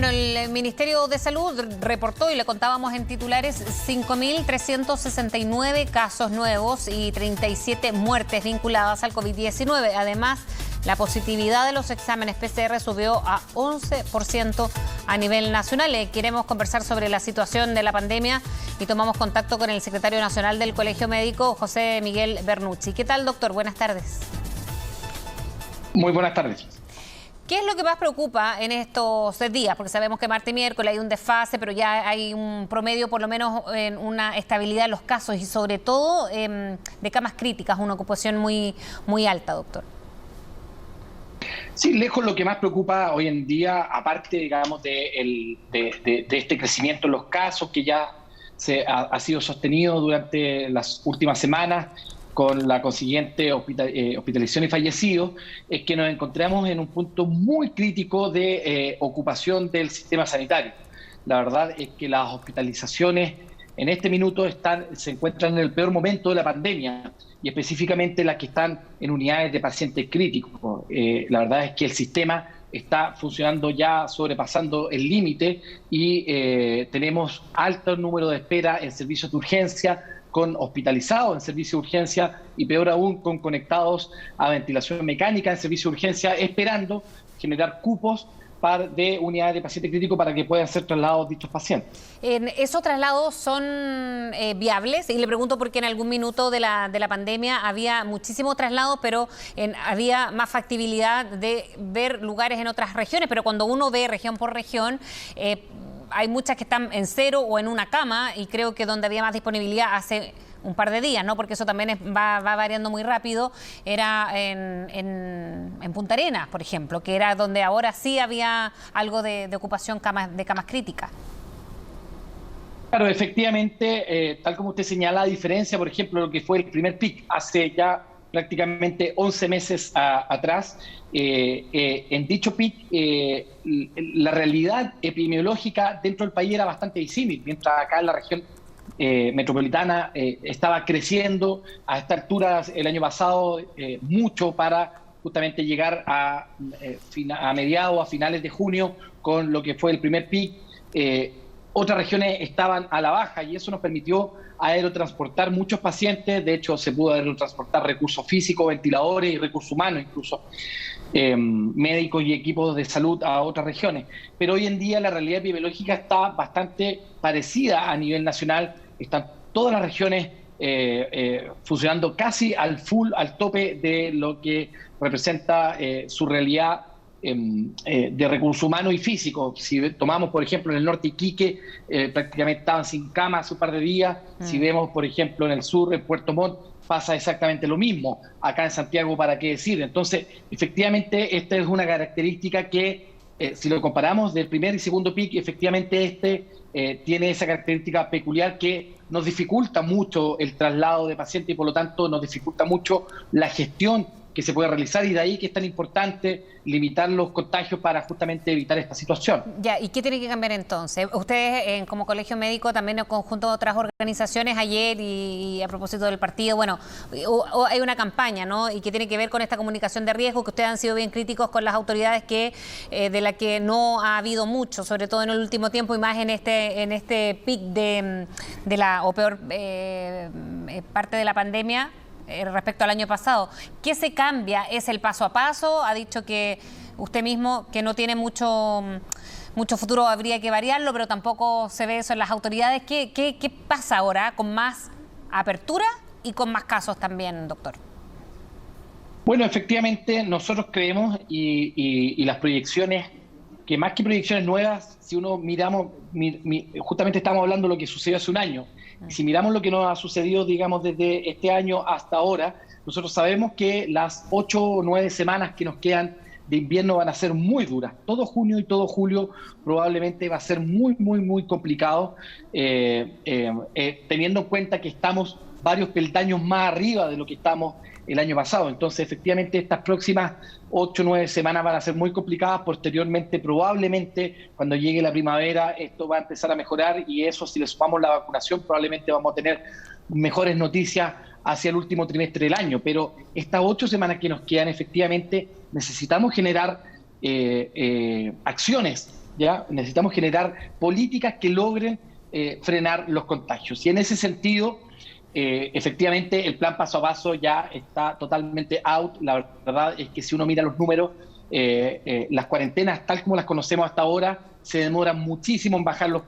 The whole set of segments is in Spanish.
Bueno, el Ministerio de Salud reportó, y le contábamos en titulares, 5.369 casos nuevos y 37 muertes vinculadas al COVID-19. Además, la positividad de los exámenes PCR subió a 11% a nivel nacional. Queremos conversar sobre la situación de la pandemia y tomamos contacto con el secretario nacional del Colegio Médico, José Miguel Bernucci. ¿Qué tal, doctor? Buenas tardes. Muy buenas tardes. ¿Qué es lo que más preocupa en estos días? Porque sabemos que martes y miércoles hay un desfase, pero ya hay un promedio, por lo menos, en una estabilidad de los casos y sobre todo de camas críticas, una ocupación muy alta, doctor. Sí, lejos lo que más preocupa hoy en día, aparte, digamos, de este crecimiento en los casos que ya ha sido sostenido durante las últimas semanas, con la consiguiente hospitalización y fallecidos, es que nos encontramos en un punto muy crítico de ocupación del sistema sanitario. La verdad es que las hospitalizaciones en este minuto se encuentran en el peor momento de la pandemia, y específicamente las que están en unidades de pacientes críticos. La verdad es que el sistema está funcionando ya sobrepasando el límite y tenemos alto número de espera en servicios de urgencia, con hospitalizados en servicio de urgencia y peor aún con conectados a ventilación mecánica en servicio de urgencia, esperando generar cupos de unidades de paciente crítico para que puedan ser trasladados dichos pacientes. ¿Esos traslados son viables? Y le pregunto porque en algún minuto de la pandemia había muchísimos traslados, pero había más factibilidad de ver lugares en otras regiones, pero cuando uno ve región por región, hay muchas que están en cero o en una cama, y creo que donde había más disponibilidad hace un par de días, ¿no? Porque eso también va variando muy rápido, era en Punta Arenas, por ejemplo, que era donde ahora sí había algo de ocupación de camas críticas. Claro, efectivamente, tal como usted señala, a diferencia, por ejemplo, de lo que fue el primer pic hace ya prácticamente 11 meses atrás, en dicho pic la realidad epidemiológica dentro del país era bastante disímil, mientras acá en la región metropolitana estaba creciendo a esta altura el año pasado mucho para justamente llegar a mediados, a finales de junio, con lo que fue el primer pic. Otras regiones estaban a la baja y eso nos permitió aerotransportar muchos pacientes. De hecho, se pudo aerotransportar recursos físicos, ventiladores y recursos humanos, incluso médicos y equipos de salud a otras regiones. Pero hoy en día la realidad epidemiológica está bastante parecida a nivel nacional. Están todas las regiones funcionando casi al full, al tope de lo que representa su realidad de recursos humanos y físicos. Si tomamos, por ejemplo, en el norte, Iquique, prácticamente estaban sin cama hace un par de días. Si vemos, por ejemplo, en el sur, en Puerto Montt, pasa exactamente lo mismo. Acá en Santiago, ¿para qué decir? Entonces, efectivamente, esta es una característica que, si lo comparamos del primer y segundo pic, efectivamente tiene esa característica peculiar que nos dificulta mucho el traslado de pacientes y, por lo tanto, nos dificulta mucho la gestión que se puede realizar, y de ahí que es tan importante limitar los contagios para justamente evitar esta situación. Ya, ¿y qué tiene que cambiar entonces? Ustedes, como Colegio Médico, también en conjunto de otras organizaciones, ayer y a propósito del partido, bueno, hay una campaña, ¿no? Y que tiene que ver con esta comunicación de riesgo, que ustedes han sido bien críticos con las autoridades, de la que no ha habido mucho, sobre todo en el último tiempo, y más en este pic de la peor parte de la pandemia, respecto al año pasado. ¿Qué se cambia? ¿Es el paso a paso? Ha dicho que usted mismo que no tiene mucho futuro, habría que variarlo, pero tampoco se ve eso en las autoridades. ¿Qué pasa ahora con más apertura y con más casos también, doctor? Bueno, efectivamente nosotros creemos y las proyecciones, que más que proyecciones nuevas, si uno miramos, justamente estamos hablando de lo que sucedió hace un año. Si miramos lo que nos ha sucedido, digamos, desde este año hasta ahora, nosotros sabemos que las 8 o 9 semanas que nos quedan de invierno van a ser muy duras. Todo junio y todo julio probablemente va a ser muy, muy, muy complicado, teniendo en cuenta que estamos varios peldaños más arriba de lo que estamos el año pasado. Entonces, efectivamente, estas próximas 8 o 9 semanas van a ser muy complicadas. Posteriormente, probablemente, cuando llegue la primavera, esto va a empezar a mejorar, y eso, si le sumamos la vacunación, probablemente vamos a tener mejores noticias hacia el último trimestre del año. Pero estas 8 semanas que nos quedan, efectivamente, necesitamos generar acciones ¿ya? Necesitamos generar políticas que logren frenar los contagios. Y en ese sentido, efectivamente, el plan paso a paso ya está totalmente out. La verdad es que si uno mira los números, las cuarentenas, tal como las conocemos hasta ahora, se demoran muchísimo en bajar los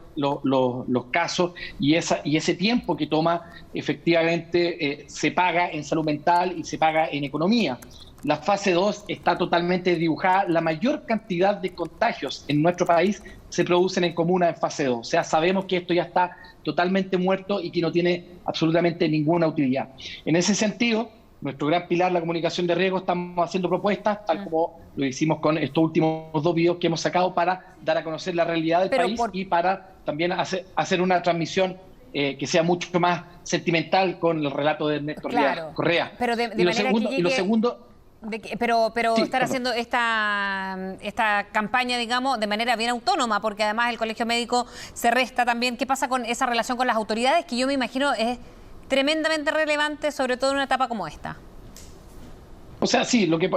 casos y ese tiempo que toma, efectivamente, se paga en salud mental y se paga en economía. La fase 2 está totalmente dibujada. La mayor cantidad de contagios en nuestro país se producen en comunas en fase 2. O sea, sabemos que esto ya está totalmente muerto y que no tiene absolutamente ninguna utilidad. En ese sentido, nuestro gran pilar, la comunicación de riesgo, estamos haciendo propuestas, tal como lo hicimos con estos últimos 2 videos que hemos sacado para dar a conocer la realidad del país y para también hacer una transmisión que sea mucho más sentimental con el relato de Ernesto Correa. Pero lo segundo... Pero sí, estar haciendo esta campaña, digamos, de manera bien autónoma, porque además el Colegio Médico se resta también. ¿Qué pasa con esa relación con las autoridades? Que yo me imagino es tremendamente relevante, sobre todo en una etapa como esta. O sea, sí, lo que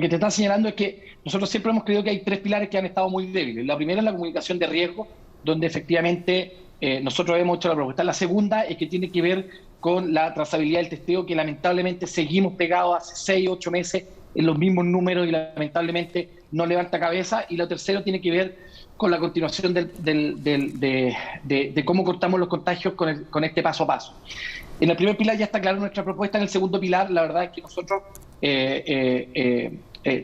te está señalando es que nosotros siempre hemos creído que hay 3 pilares que han estado muy débiles. La primera es la comunicación de riesgo, donde efectivamente nosotros hemos hecho la propuesta. La segunda es que tiene que ver con la trazabilidad del testeo, que lamentablemente seguimos pegados hace 6, 8 meses en los mismos números y lamentablemente no levanta cabeza. Y lo tercero tiene que ver con la continuación de cómo cortamos los contagios con este paso a paso. En el primer pilar ya está clara nuestra propuesta. En el segundo pilar, la verdad es que nosotros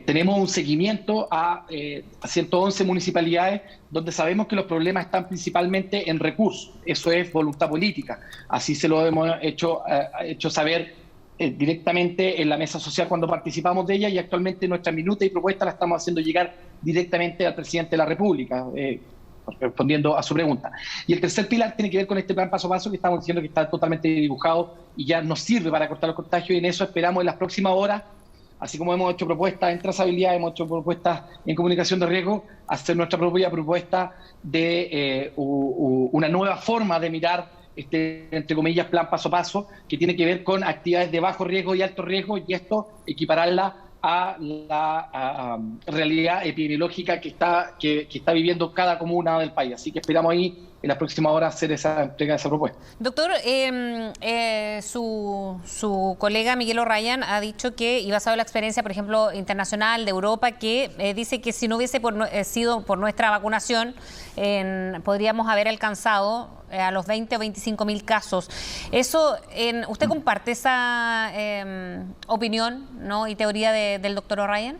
tenemos un seguimiento a 111 municipalidades donde sabemos que los problemas están principalmente en recursos. Eso es voluntad política. Así se lo hemos hecho saber directamente en la mesa social cuando participamos de ella, y actualmente nuestra minuta y propuesta la estamos haciendo llegar directamente al presidente de la República, respondiendo a su pregunta. Y el tercer pilar tiene que ver con este plan paso a paso que estamos diciendo que está totalmente dibujado y ya nos sirve para cortar los contagios, y en eso esperamos en las próximas horas, así como hemos hecho propuestas en trazabilidad, hemos hecho propuestas en comunicación de riesgo, hacer nuestra propia propuesta de una nueva forma de mirar entre comillas, plan paso a paso, que tiene que ver con actividades de bajo riesgo y alto riesgo, y esto equipararla a la realidad epidemiológica que está viviendo cada comuna del país. Así que esperamos ahí en las próximas horas hacer esa entrega de esa propuesta. Doctor, su colega Miguel O'Ryan ha dicho que, y basado en la experiencia, por ejemplo, internacional de Europa, que dice que si no hubiese sido por nuestra vacunación, podríamos haber alcanzado a los 20 o 25 mil casos. ¿Usted comparte esa opinión, ¿no?, y teoría del doctor O'Ryan?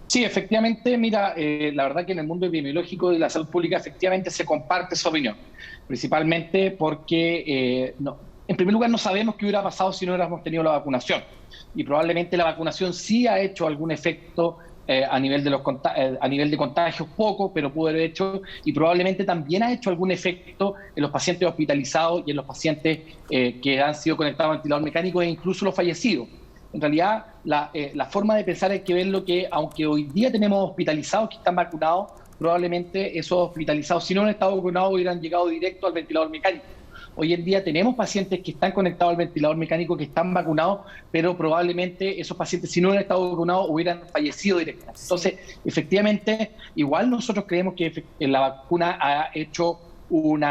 Sí, efectivamente, mira, la verdad que en el mundo epidemiológico y la salud pública efectivamente se comparte esa opinión, principalmente porque, en primer lugar, no sabemos qué hubiera pasado si no hubiéramos tenido la vacunación, y probablemente la vacunación sí ha hecho algún efecto a nivel de contagios, poco, pero pudo haber hecho, y probablemente también ha hecho algún efecto en los pacientes hospitalizados y en los pacientes que han sido conectados al ventilador mecánico, e incluso los fallecidos. En realidad, la forma de pensar hay que verlo que, aunque hoy día tenemos hospitalizados que están vacunados, probablemente esos hospitalizados, si no han estado vacunados, hubieran llegado directo al ventilador mecánico. Hoy en día tenemos pacientes que están conectados al ventilador mecánico, que están vacunados, pero probablemente esos pacientes, si no hubieran estado vacunados, hubieran fallecido directamente. Entonces, efectivamente, igual nosotros creemos que la vacuna ha hecho un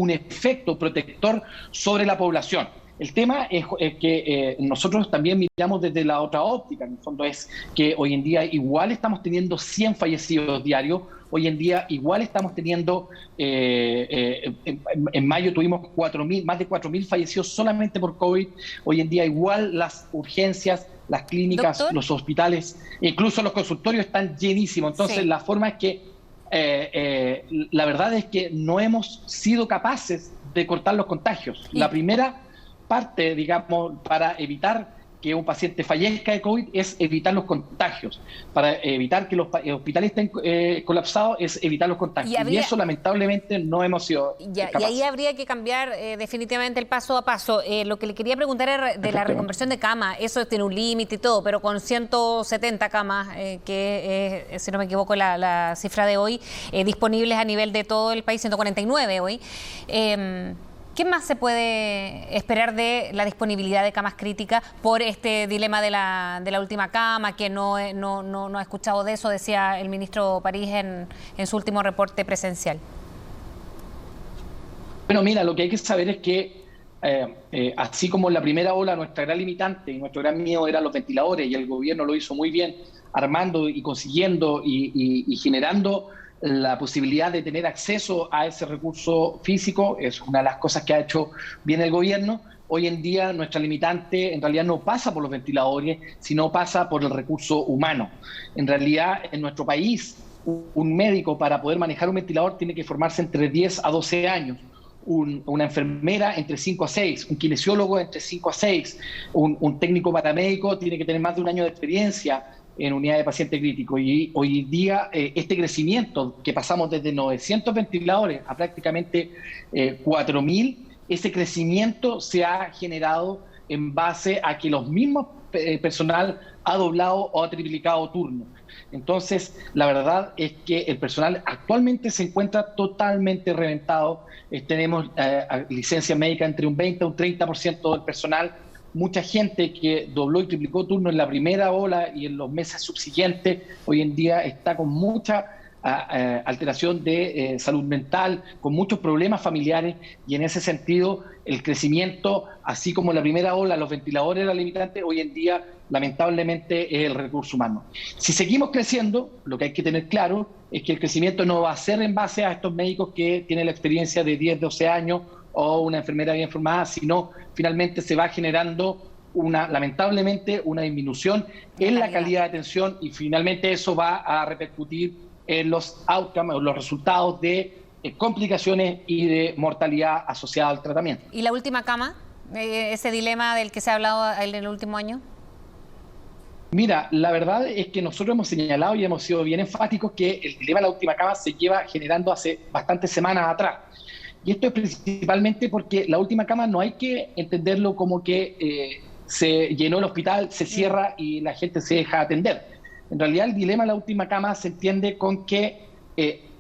efecto protector sobre la población. El tema es que nosotros también miramos desde la otra óptica. En el fondo es que hoy en día igual estamos teniendo 100 fallecidos diarios. Hoy en día igual estamos teniendo, en mayo tuvimos más de 4.000 fallecidos solamente por COVID. Hoy en día igual las urgencias, las clínicas, ¿doctor?, los hospitales, incluso los consultorios están llenísimos. Entonces, sí, la forma es que, la verdad es que no hemos sido capaces de cortar los contagios. La primera parte, digamos, para evitar que un paciente fallezca de COVID es evitar los contagios. Para evitar que los hospitales estén colapsados es evitar los contagios. Y eso, lamentablemente, no hemos sido capaces. Y ahí habría que cambiar definitivamente el paso a paso. Lo que le quería preguntar era de la reconversión de cama. Eso tiene un límite y todo, pero con 170 camas, que es, si no me equivoco, la cifra de hoy, disponibles a nivel de todo el país, 149 hoy. ¿Qué más se puede esperar de la disponibilidad de camas críticas por este dilema de la última cama, que no ha escuchado de eso, decía el ministro París en su último reporte presencial? Bueno, mira, lo que hay que saber es que así como en la primera ola nuestra gran limitante y nuestro gran miedo eran los ventiladores, y el gobierno lo hizo muy bien, armando y consiguiendo y generando la posibilidad de tener acceso a ese recurso físico, es una de las cosas que ha hecho bien el gobierno. Hoy en día nuestra limitante en realidad no pasa por los ventiladores, sino pasa por el recurso humano. En realidad, en nuestro país, un médico para poder manejar un ventilador tiene que formarse entre 10 a 12 años. Una enfermera entre 5 a 6, un kinesiólogo entre 5 a 6, un técnico paramédico tiene que tener más de un año de experiencia en unidad de paciente crítico. Y hoy día este crecimiento que pasamos desde 900 ventiladores a prácticamente 4.000, ese crecimiento se ha generado en base a que los mismos personal ha doblado o ha triplicado turnos. Entonces, la verdad es que el personal actualmente se encuentra totalmente reventado. Tenemos licencia médica entre un 20 a un 30% del personal. Mucha gente que dobló y triplicó turno en la primera ola y en los meses subsiguientes, hoy en día está con mucha alteración de salud mental, con muchos problemas familiares, y en ese sentido el crecimiento, así como en la primera ola los ventiladores eran limitantes, hoy en día lamentablemente es el recurso humano. Si seguimos creciendo, lo que hay que tener claro es que el crecimiento no va a ser en base a estos médicos que tienen la experiencia de 10, 12 años o una enfermera bien formada, sino finalmente se va generando lamentablemente una disminución en la calidad de atención, y finalmente eso va a repercutir en los outcomes o los resultados de complicaciones y de mortalidad asociada al tratamiento. ¿Y la última cama? ¿Ese dilema del que se ha hablado en el último año? Mira, la verdad es que nosotros hemos señalado y hemos sido bien enfáticos que el dilema de la última cama se lleva generando hace bastantes semanas atrás. Y esto es principalmente porque la última cama no hay que entenderlo como que se llenó el hospital, se cierra y la gente se deja atender. En realidad el dilema de la última cama se entiende con que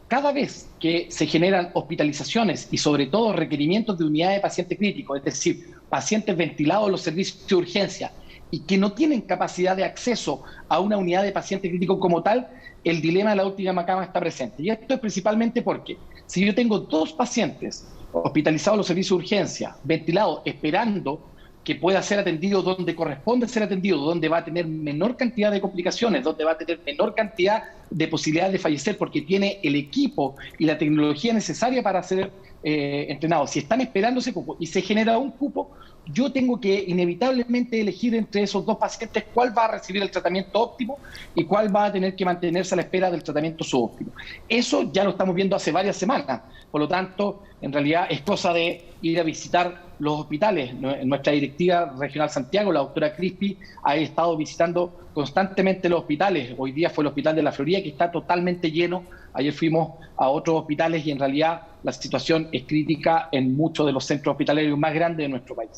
cada vez que se generan hospitalizaciones y sobre todo requerimientos de unidad de paciente crítico, es decir, pacientes ventilados en los servicios de urgencia y que no tienen capacidad de acceso a una unidad de paciente crítico como tal, el dilema de la última cama está presente. Y esto es principalmente porque si yo tengo 2 pacientes hospitalizados en los servicios de urgencia, ventilados, esperando que pueda ser atendido donde corresponde ser atendido, donde va a tener menor cantidad de complicaciones, donde va a tener menor cantidad de posibilidades de fallecer porque tiene el equipo y la tecnología necesaria para ser entrenados. Si están esperando ese cupo y se genera un cupo, yo tengo que inevitablemente elegir entre esos 2 pacientes cuál va a recibir el tratamiento óptimo y cuál va a tener que mantenerse a la espera del tratamiento subóptimo. Eso ya lo estamos viendo hace varias semanas. Por lo tanto, en realidad es cosa de ir a visitar los hospitales. Nuestra directiva regional Santiago, la doctora Crispi, ha estado visitando constantemente los hospitales. Hoy día fue el hospital de La Florida, que está totalmente lleno. Ayer fuimos a otros hospitales y en realidad la situación es crítica en muchos de los centros hospitalarios más grandes de nuestro país.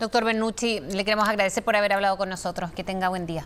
Doctor Bernucci, le queremos agradecer por haber hablado con nosotros. Que tenga buen día.